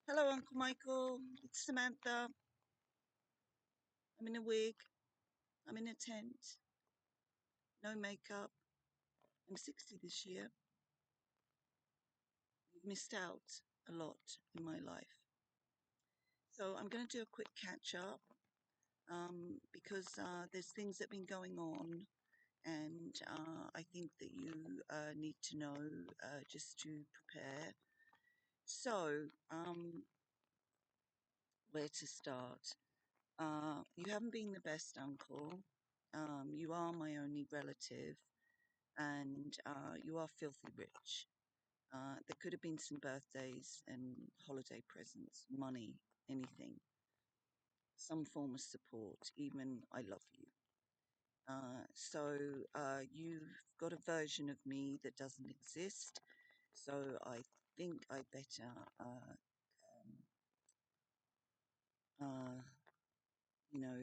Hello, Uncle Michael. It's Samantha. I'm in a wig. I'm in a tent. No makeup. I'm 60 this year. You've missed out a lot in my life. So I'm going to do a quick catch up because there's things that have been going on, and I think that you need to know just to prepare. So, where to start? You haven't been the best uncle. You are my only relative, and you are filthy rich. There could have been some birthdays and holiday presents, money, anything, some form of support, even I love you. So you've got a version of me that doesn't exist. So I think I better, uh, you know,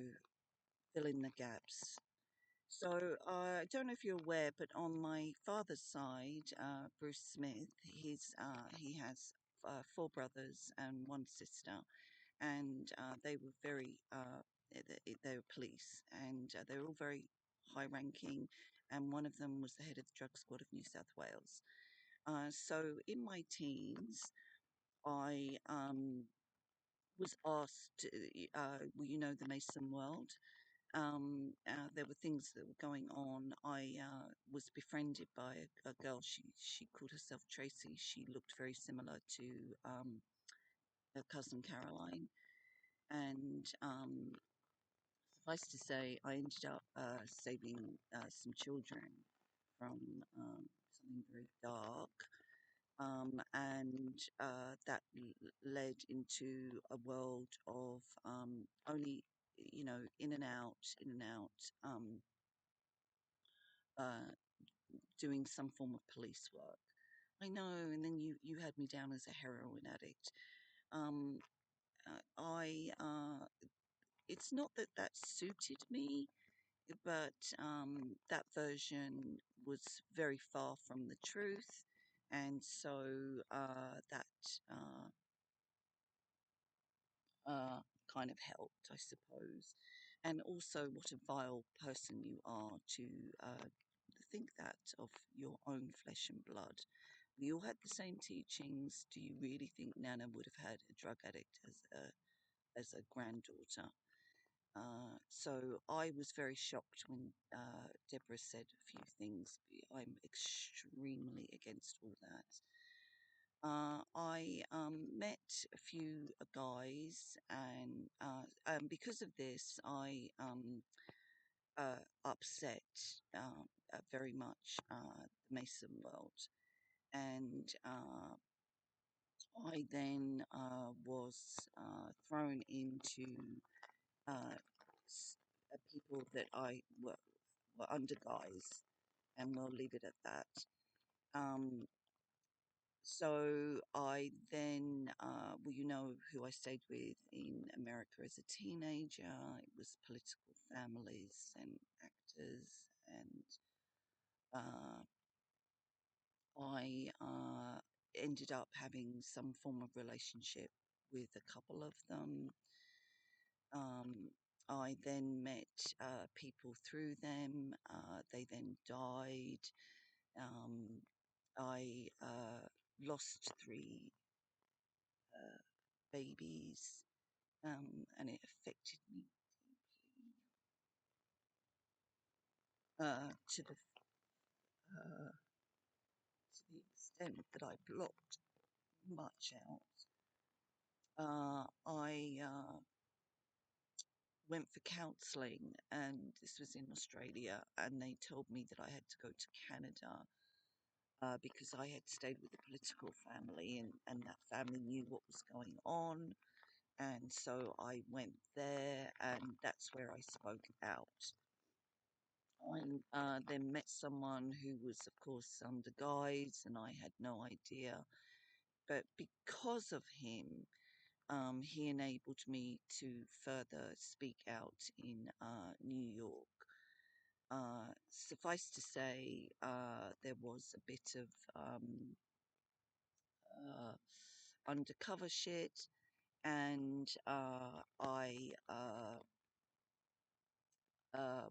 fill in the gaps. So I don't know if you're aware, but on my father's side, Bruce Smith, he has four brothers and one sister, and they were very they were police, and they were all very high ranking, and one of them was the head of the drug squad of New South Wales. So in my teens, I was asked, well, you know, the Mason world. There were things that were going on. I was befriended by a girl. She called herself Tracy. She looked very similar to her cousin Caroline, and suffice to say, I ended up saving some children from something very dark, and that led into a world of only, you know, in and out, in and out. Uh, Doing some form of police work. I know, and then you had me down as a heroin addict. Um, I It's not that that suited me, but that version was very far from the truth, and so that uh, kind of helped, I suppose. And also, what a vile person you are to think that of your own flesh and blood. We all had the same teachings. Do you really think Nana would have had a drug addict as a granddaughter? So I was very shocked when Deborah said a few things. I'm extremely against all that. I met a few guys, and because of this, I upset very much the Mason world. And I then was thrown into uh, people that were under guys, and we'll leave it at that. Um, So I then, well, you know who I stayed with in America as a teenager. It was political families and actors, and uh, I ended up having some form of relationship with a couple of them. Um, I then met people through them. They then died. Um, I lost three babies, and it affected me deeply to uh, the extent that I blocked much out. I went for counselling, and this was in Australia, and they told me that I had to go to Canada because I had stayed with a political family, and that family knew what was going on. And so I went there, and that's where I spoke out. I then met someone who was, of course, under guise, and I had no idea. But because of him, he enabled me to further speak out in New York. Suffice to say, there was a bit of uh, undercover shit, and I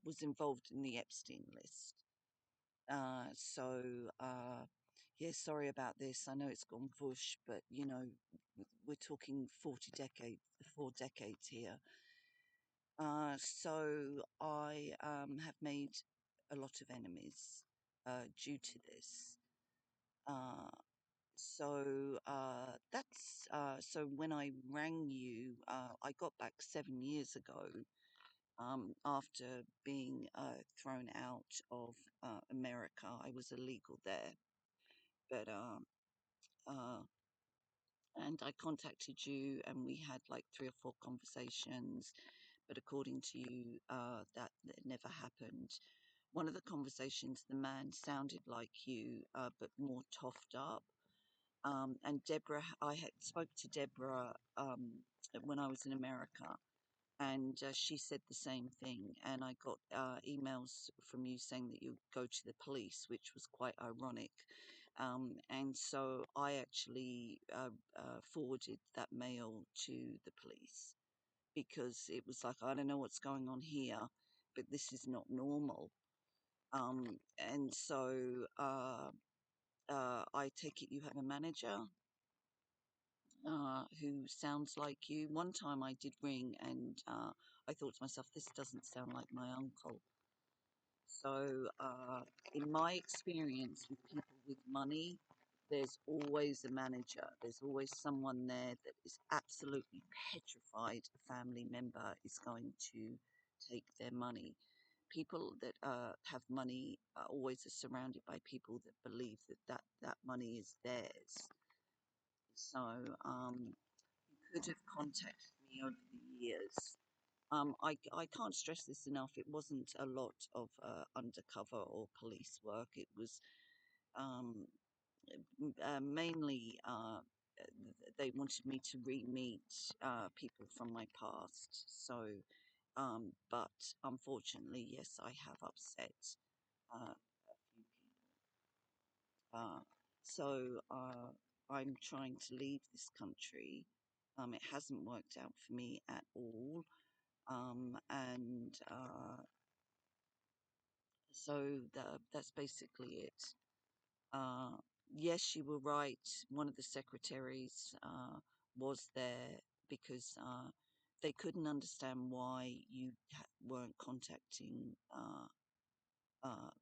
was involved in the Epstein list. Yeah, sorry about this. I know it's gone bush, but you know, we're talking 4 decades here. So I have made a lot of enemies due to this. Uh, so when I rang you, I got back 7 years ago, after being thrown out of America. I was illegal there, but uh, and I contacted you, and we had like 3 or 4 conversations. But according to you, that never happened. One of the conversations, the man sounded like you, but more toughed up. And Deborah, I had spoke to Deborah when I was in America, and she said the same thing. And I got emails from you saying that you go to the police, which was quite ironic. And so I actually forwarded that mail to the police, because it was like, I don't know what's going on here, but this is not normal. And so I take it you have a manager who sounds like you. One time I did ring, and I thought to myself, this doesn't sound like my uncle. So, in my experience with people with money, there's always a manager. There's always someone there that is absolutely petrified a family member is going to take their money. People that have money always are surrounded by people that believe that money is theirs. So, you could have contacted me over the years. I can't stress this enough. It wasn't a lot of undercover or police work. It was um, mainly they wanted me to re-meet people from my past. So, but unfortunately, yes, I have upset a few people. So I'm trying to leave this country. It hasn't worked out for me at all. And So that's basically it. Uh, yes, you were right. One of the secretaries was there because they couldn't understand why you weren't contacting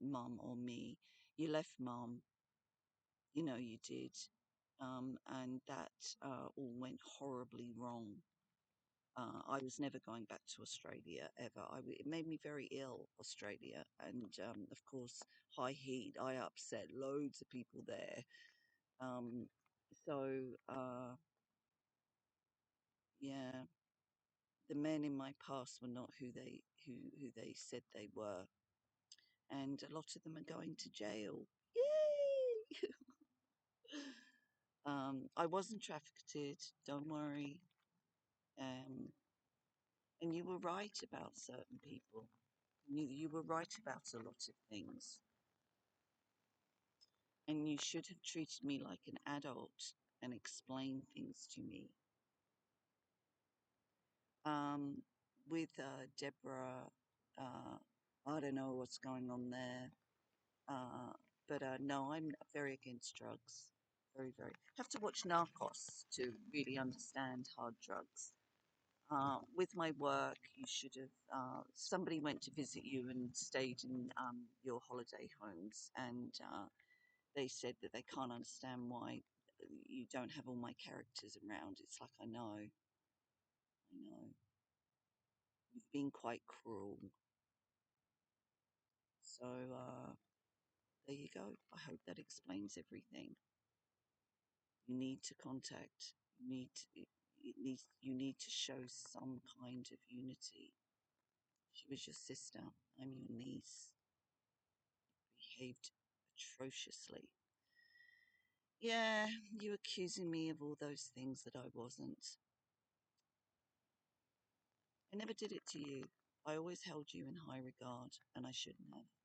Mum or me. You left Mum, you know you did, and that all went horribly wrong. I was never going back to Australia ever. It made me very ill, Australia. And of course, high heat, I upset loads of people there. Um, so, yeah, the men in my past were not who they said they were. And a lot of them are going to jail. Yay! I wasn't trafficked, don't worry. Um, and you were right about certain people. You were right about a lot of things. And you should have treated me like an adult and explained things to me. Um, with Deborah, uh, I don't know what's going on there. Uh, but no, I'm very against drugs. Very, very. Have to watch Narcos to really understand hard drugs. With my work, you should have. Somebody went to visit you and stayed in your holiday homes, and they said that they can't understand why you don't have all my characters around. It's like, I know, you've been quite cruel. So there you go. I hope that explains everything. You need to contact. You need to show some kind of unity. She was your sister. I'm your niece. Behaved atrociously. Yeah, you accusing me of all those things that I wasn't. I never did it to you. I always held you in high regard, and I shouldn't have.